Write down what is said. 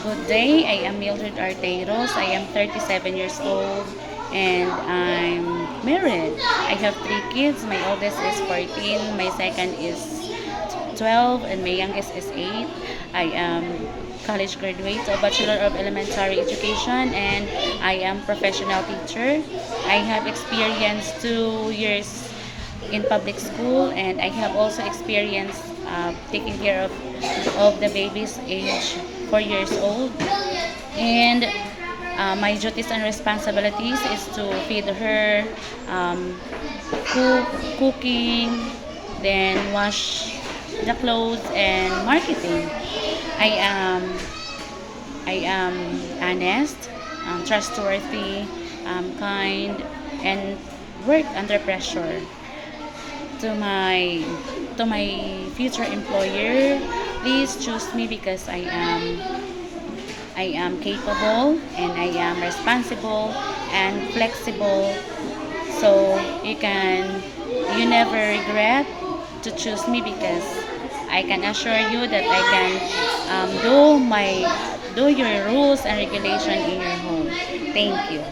Good day, I am Mildred Arteiros. I am 37 years old and I'm married. I have three kids. My oldest is 14, my second is 12, and my youngest is 8. I am college graduate, a Bachelor of Elementary Education, and I am professional teacher. I have experienced 2 years in public school, and I have also experienced taking care of the baby's age 4 years old. And my duties and responsibilities is to feed her, um, cooking, then wash the clothes and marketing. I am I am honest, trustworthy, kind, and work under pressure. To my future employer, please choose me because I am capable and I am responsible and flexible. So you never regret to choose me because I can assure you that I can do your rules and regulation in your home. Thank you.